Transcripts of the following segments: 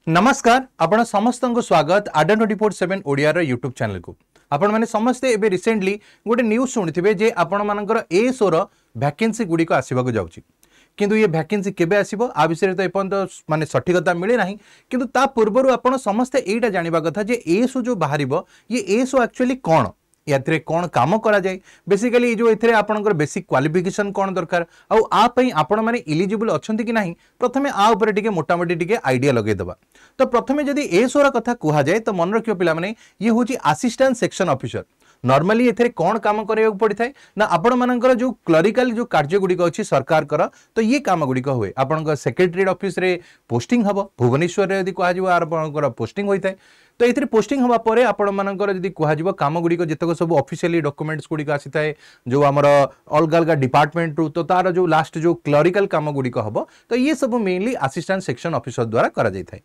नमस्कार आपण समस्त को स्वागत आडा 24/7 ओडिया रो यूट्यूब चैनल को आपण माने समस्ते एबे रिसेंटली गोटे न्यूज सुनिथिबे जे आपण मानकर एएसओ रो वैकेंसी गुडी को आसीबा को जाउची किंतु ये वैकेंसी केबे आसीबो आ विषय तो एपंत माने सठिकता मिले नाही किंतु ता पूर्वरु आपण समस्ते एटा जानिबा कथा जे एएसओ जो बाहरिबो ये एएसओ एक्चुअली कोन यात्रे कौन काम करा जाए बेसिकली जो एथरे आपनकर बेसिक क्वालिफिकेशन कौन दरकार आ आ पई आपण माने एलिजिबल अछंती कि नाही प्रथमे आ ऊपर टिके मोटामोटी टिके आइडिया लगे दबा। तो प्रथमे जदी एएसओ रा कथा कुहा जाए तो मन रखियो पिला माने ये होची असिस्टेंट सेक्शन ऑफिसर। नॉर्मली एथरे कौन काम करियो पड़ी थाए ना आपण मानकर जो क्लरिकल जो कार्य गुडी अछि सरकार कर तो ये काम गुडी को हुए आपण सेक्रेटरीट ऑफिस रे पोस्टिंग हबो भुवनेश्वर रे यदि कुहा जिवो आपणकर पोस्टिंग होई थाए तो ये पोस्टिंग हवा परे आपण मानकर जदी कुहा जिवो काम गुडी को जतक सब ऑफिशियली डॉक्यूमेंट्स गुडी को आसी थाए जो हमर अलग अलग डिपार्टमेंट रु तो तार जो लास्ट जो क्लरिकल काम गुडी को हबो तो ये सब मेनली असिस्टेंट सेक्शन ऑफिसर द्वारा करा जाय थाए।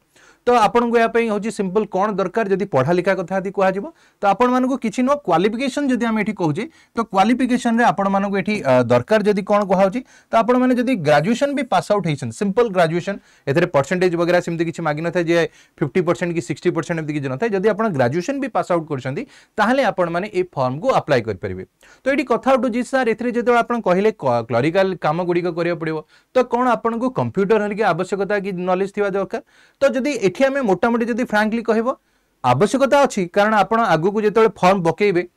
तो आपण को या पई होची सिंपल कोन दरकार जदी पढ़ा लिखा कथा यदि कुहा जिवो तो आपण मान को किछि नो क्वालिफिकेशन जदी हम एठी कहूजे तो क्वालिफिकेशन रे आपण मान को एठी दरकार जदी कोन कुहा होची तो आपण माने जदी ग्रेजुएशन भी पास आउट हेसन सिंपल ग्रेजुएशन एथरे परसेंटेज वगैरह सिमती किछि मागी न थाए जे 50% की 60% एमती कि न थाए जदी आपण ग्रेजुएशन भी पास आउट करछंती ताहाले आपण माने ए फॉर्म को अप्लाई कर परिबे। तो एठी कथा उठु जी सर एथरे जदि आपण कहिले क्लरिकल काम गुडी को करियो पड़िबो तो कोन आपण को कंप्यूटर हरिके आवश्यकता की नॉलेज थिवा दरकार। तो जदी एठी हमें मोटामोटी जदी फ्रैंकली कहबो आवश्यकता अछि कारण आपण आगु को जेतले फॉर्म पकेइबे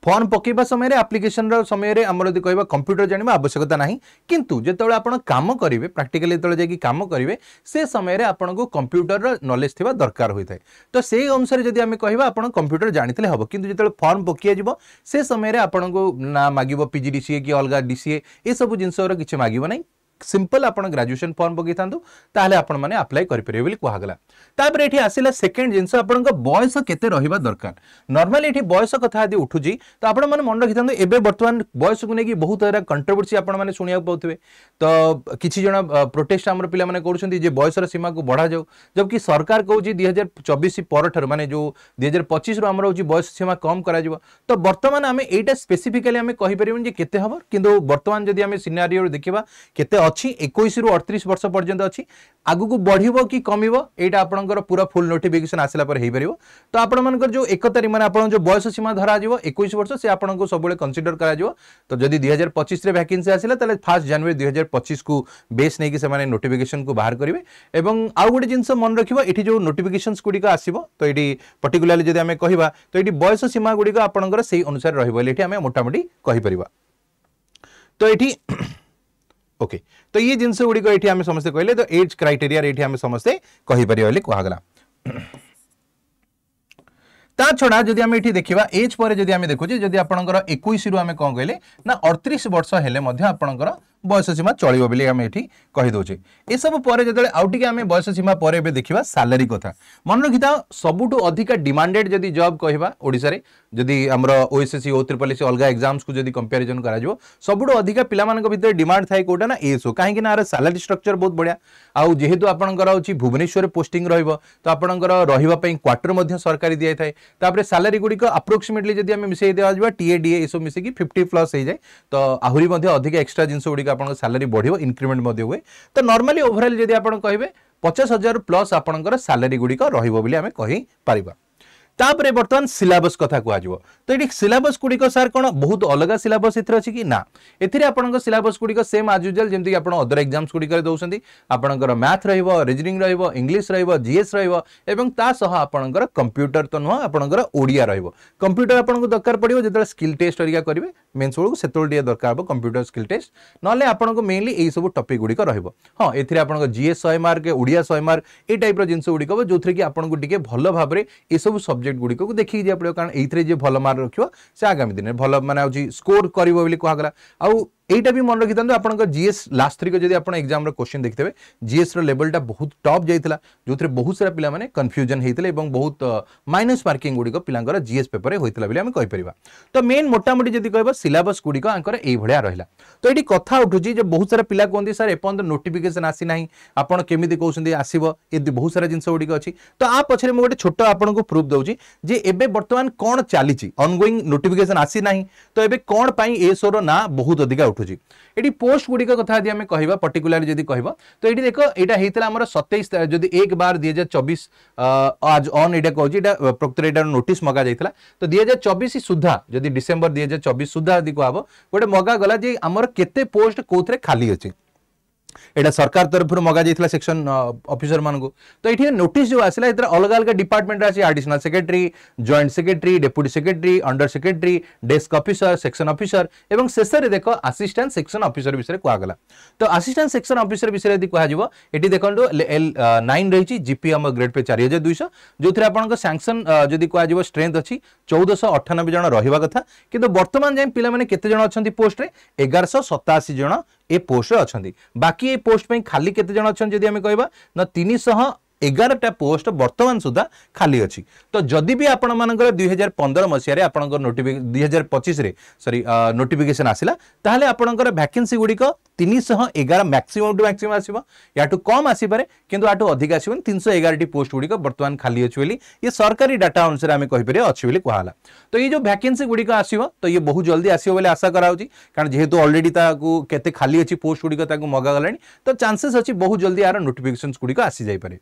फॉर्म पकेबा समय रे एप्लिकेशन रो समय रे हमर यदि कहबा कंप्यूटर जानिबा आवश्यकता नाही किंतु जेतले आपण काम करिवे प्रैक्टिकली जेतले जेकी काम करिवे से समय रे आपण को कंप्यूटर रो नॉलेज थिबा दरकार होई थाए। तो से अनुसार जदी हमें कहबा आपण कंप्यूटर जानितले हबो किंतु जेतले फॉर्म पकिया जिवो से समय रे आपण को ना मागिबो पीजीडीसीए की अलगा डीसीए ए सब जिंस रो किछ मागिबो नाही सिंपल आपण ग्रेजुएशन फॉर्म पकई थांतु ताले आपण माने अप्लाई करि परिबे बोली कुहा गला। तापर एठी आसिला सेकंड जिंस आपण को बयस केते रहिबा दरकार। नॉर्मली एठी बयस कथा आदि उठुजी तो आपण माने मन रखि थांतु एबे वर्तमान बयस को नेकी बहुत सारा कंट्रोवर्सी आपण माने सुनिया पाउथिबे तो किछि जण प्रोटेस्ट हमर पिला माने करूछंती जे बयसर सीमा को बढ़ा जाऊ जबकि सरकार कहउजी 2024 परठर माने जो 2025 रो हमर होची बयस सीमा कम करा जिवो। तो वर्तमान हमें एटा स्पेसिफिकली हमें कहि परिबन जे केते हबो किंतु वर्तमान जदी हमें सिनेरियो देखिबा केते अच्छी 21 रु 38 वर्ष पर्यंत अच्छी आगु को बढ़िबो कि कमिबो एटा आपनकर पूरा फुल नोटिफिकेशन आसिला पर हेई परिबो। तो आपण मानकर जो 31 माने आपण जो बयस सीमा धरा जिवो 21 वर्ष से आपण को सबले कंसीडर करा जिवो। तो जदी 2025 रे वैकेंसी आसिला तले 1 जनवरी 2025 को बेस नै कि से माने नोटिफिकेशन को बाहर करिवे एवं आउ गोटे जिंस मन रखिबो एठी जो नोटिफिकेशंस गुडी को आसीबो तो एठी पर्टिकुलरली जदी हमें कहिबा तो एठी बयस सीमा गुडी को आपनकर सेही अनुसार रहिबो एठी हमें मोटामोटी कहि परिबा। तो एठी ओके तो ये जिनस गुडी को एठी हमें समस्ते कहले तो एज क्राइटेरिया एठी हमें समस्ते कहि परियो बोली कहा गला। ता छडा जदी हमें एठी देखिबा एज पर जदी हमें देखु जे जदी आपनकर 21 रु हमें कोन कहले ना 38 वर्ष हेले मध्ये आपनकर बयस सीमा चलिबो बोली हमें एठी कहि दोचे। ए सब परे जदले आउटिके हमें बयस सीमा परे बे देखिबा सैलरी कथा मन रखिता सबुटु अधिक डिमांडेड जदी जॉब कहबा ओडिसा रे जदी हमरो ओएसएससी ओ ट्रिपल सी अलगा एग्जाम्स को जदी कंपैरिजन करा जिवो सबुटु अधिक पिला मानक भीतर डिमांड थाई कोटा ना एसो काहे कि ना सैलरी स्ट्रक्चर बहुत बढ़िया आउ जेहेतु आपनकर होची भुवनेश्वर पोस्टिंग रहइबो तो आपनकर रहिबा पई क्वार्टर मध्ये सरकारी दिया थाए। तापरे सैलरी गुडी को अप्रोक्सीमेटली जदी हम मिसै देवा जिवो टीएडीए एसो मिसै कि 50+ हे जाय तो आहुरी मध्ये अधिक एक्स्ट्रा जिंस गुडी आपन सैलरी बढ़िबो इंक्रीमेंट मध्ये हुए। तो नॉर्मली ओवरऑल जदी आपन कहबे 50,000 प्लस आपनकर सैलरी गुडी को रहिबो बोली हमें कहि परिबा। तापरे वर्तमान सिलेबस कथा कुआ जिवो तो एठी सिलेबस गुडी को सर कोन बहुत अलग सिलेबस इथरे अछि कि ना एथिरे आपनकर सिलेबस गुडी को सेम एज यूजुअल जेमति आपन अदर एग्जाम्स गुडी करे दोउसंती आपनकर मैथ रहइबो रीजनिंग रहइबो इंग्लिश रहइबो जीएस रहइबो एवं ता सह आपनकर कंप्यूटर तो न आपनकर ओडिया रहइबो। कंप्यूटर आपनको दरकार पड़िबो जेतले स्किल टेस्ट अरिया करिवे मेंस बेलू सेतोल दिया दरकार हबो कंप्यूटर स्किल टेस्ट नले आपनको मेनली एई सब टॉपिक गुडी को रहइबो। हां एथिरे आपनको जीएस 100 मार्क ओडिया 100 मार्क ए टाइप रो जिंस गुडी को जोथरे कि आपनको टिके भलो भाबरे ए सब सब्जेक्ट गुडी को देखि जे पड़ियो कारण एथिरे जे भलो मार्क रखियो से आगामी दिन भलो माने होची स्कोर करिवो बोली कहा गला। आउ एटा भी मन रखि थांतो आपनकर जीएस लास्ट थ्री को जदी आपण एग्जाम रो क्वेश्चन देखितबे जीएस रो लेवलटा बहुत टॉप जाइतला जोथरे बहुत सारा पिला माने कंफ्यूजन हेइतले एवं बहुत माइनस मार्किंग गुडी को पिलांकर जीएस पेपर रे होइतला बोली हम कहि परिबा। तो मेन मोटामोटी जदी कहबा सिलेबस गुडी को आंकर एई भड़िया रहिला। तो एटी कथा उठुची जे बहुत सारा पिला कोंदी सर एपंत नोटिफिकेशन आसी नाही आपण केमिति कहउसंदी आसीबो एदी बहुत सारा जिंस गुडी को अछि। तो आ पछरे म गोटे छोटो आपन को प्रूफ दउची जे एबे वर्तमान कोन चालीची ऑनगोइंग नोटिफिकेशन आसी नाही तो एबे कोन पई एसो रो ना बहुत अधिका उठुची एटी पोस्ट गुडी कथा यदि आम कह पर्टिकुलर जदि कह तो ये देख यहाँ होता आम 27 जदि 1/12/2024 आज ऑन यहाँ कहूँ प्रकृत यहाँ नोटिस मगा जाता तो 2024 सुधा जदि डिसेम्बर 2024 सुधा यदि कह गोटे मगा गला जे आमर केते पोस्ट कौन खाली अच्छी एटा सरकार तरफ मगा जाइथिला सेक्शन ऑफिसर मानकु तो ये नोटिस जो आसिला इधर अलग अलग डिपार्टमेंट आसी additional secretary joint secretary deputy secretary under secretary desk officer section officer एवं शेष में देख असिस्टेंट सेक्शन ऑफिसर विषय कहगला तो असिस्टेंट सेक्शन ऑफिसर विषय यदि कह ये देखो L9 रही जीपी आम ग्रेड पे 4200 जो थे आप सैंक्शन जदि कह स्ट्रेंथ अच्छी 1498 जन रहा कथा कि बर्तमान जाए पिला केते जन अच्छा पोस्ट रे 1187 जन ए पोस्ट अच्छा बाकी ए पोस्ट पे खाली केते जन अच्छा जदि आम कह ना 311टा पोस्ट वर्तमान सुधा खाली अच्छी तो जदि भी आपण मानकर 2015 मसीह आपंकर 2025 रे सॉरी नोटिफिकेशन आसिला ताहले आपंकर वैकेंसी गुड़िक 311 मैक्सिमम टू मैक्सिमम आसीबो याटू कम आसीपारे किंतु याटू अधिक आसीबो 311 टी पोस्ट गुड़िक वर्तमान खाली अच्छी बोली ये सरकारी डाटा अनुसार आम कहीपर अच्छी बोली कहला तो ये जो वैकेंसी गुड़िक आसीबो तो ये बहुत जल्दी आसीबो बोली आशा कराउची कारण जेहेतु ऑलरेडी ताकू केते खाली अच्छी पोस्ट गुड़िक ताकू मगा गलानी तो चांसेस अच्छी बहुत जल्दी यार नोटिफिकेशन गुड़िक आसी जाई पारे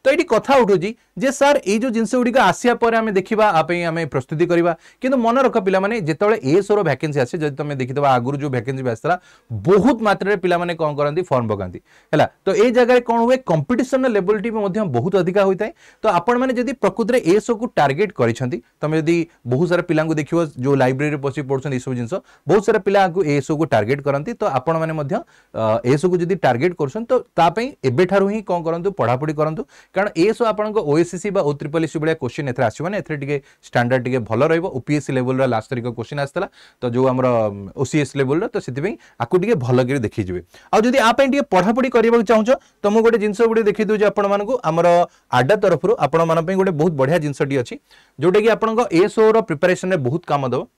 तो ये कथा उठुची जे सर ये जो जिनस गुड़िक आसिया पर आम देखा आम प्रस्तुति करवा किंतु मन रख पिला माने जेतेबेले एएसओ रो वैकेंसी आसे जदि तुम देखिथबा आगुरु जो वैकेंसी आसला बहुत मात्रा पिला माने कोन करंती फॉर्म पकांती हैला तो ए जगह कोन हुए कंपटीशन लेवलटी में बहुत अधिका होता है तो आपण माने जदि प्रकृत रे एएसओ को टार्गेट करिसंती तुम जदि बहुत सारा पिला को देखियो जो लाइब्रेरी पसी पढछन ई सब जिंस बहुत सारा पिला को एएसओ को टार्गेट करंती तो आपण माने मध्य एएसओ को जदि टार्गेट करछन तो ता पई एबे ठारू ही कोन करंतु पढापढी करंतु कारण एएसओ आपन ओएससीसी बा ओट्रिपलएससी बडा क्वेश्चन एथरा आसीबो ने एथरे टिके स्टैंडर्ड टिके भलो रहइबो ओपीएससी लेवल रा लास्ट तरीका क्वेश्चन आस्तला तो जो हमर ओसीएस लेवल रा तो सेति पई आकु टिके भलो करी देखि जिवे आ जदी आ पई टिके पढापढी करबा चाहूछो तो मु गोटे जिंस गुडे देखि दउ जे आपण मानको हमर आडा तरफ रु आपण मान पई गोटे बहुत बढ़िया जिंसटी अछि जोटा कि आपण एएसओ रो प्रिपरेशन रे बहुत काम दबो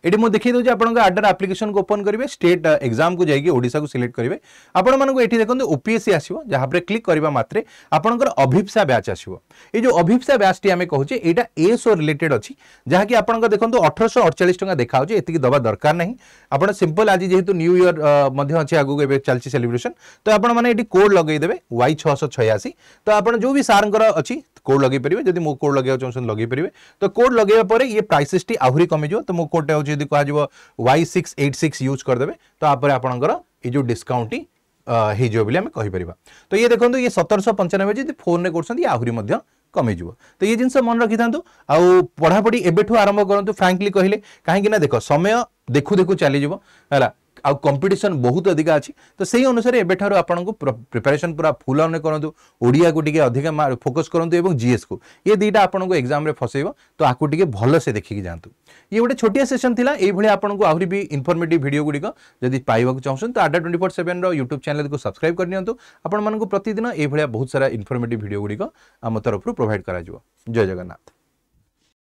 ये मुझे देखिए दूसरे आप आडर एप्लिकेशन को ओपन करेंगे स्टेट एग्जाम को जाइए ओडिशा को सिलेक्ट करेंगे आपण मानक ये देखो ओपीएससी आसो जहाँ पर क्लिक करने मात्रे आपंकर अभिप्सा बैच आसो ये जो अभिप्सा बैच टी आम कहूँ यहाँ एएसओ रिलेटेड अच्छी जहाँकि आप देखो 1848 टका देखा ये दबा दरकार नहीं आप सिंपल आज जेहेतु न्यू इयर अच्छे आगे चलती सेलिब्रेशन तो आप कोड लगेदेवे Y686 तो आप जो भी सार अच्छी कोड लगे पारे जब मो कोड लगे चाहते लगे पारे तो कोड लगे पर ये प्राइसेस टी आहरी कमिज तो मो कोड हूँ यदि कह Y686 यूज करदे तो आपंकर ये जो डिस्काउंट हो कहीपर तो ये देखो ये 1795 जी फोन में आहरी कमिज तो ये जिनस मन रखी था आउ पढ़ापढ़ी एबेठू आरंभ करूँ फ्रांकली कहले कहीं देखो समय देखू देखू चलीज है आउ कंपटीशन बहुत अधिक अच्छी तो सही अनुसार एबेठार आपको प्रिपरेशन पूरा फुल ऑन करूँ ओडिया को टिके अधिक फोकस करूँ और जीएस को ये दुईटा आपको एग्जाम रे फसैब तो आपको टिके भल से देखिकी जातु ये गोटे छोटिया सेशन थिला एई भली आपको आहरी भी इनफॉर्मेटिव वीडियो गुड़िक जदि पाइबा चाहछन तो आडा 24/7 रो यूट्यूब चैनल को सब्सक्राइब कर नियंतु आपण मानकु प्रतिदिन एई भलिया बहुत सारा इनफॉर्मेटिव वीडियो गुड़िक आम तरफ प्रोवाइड करा जय जगन्नाथ।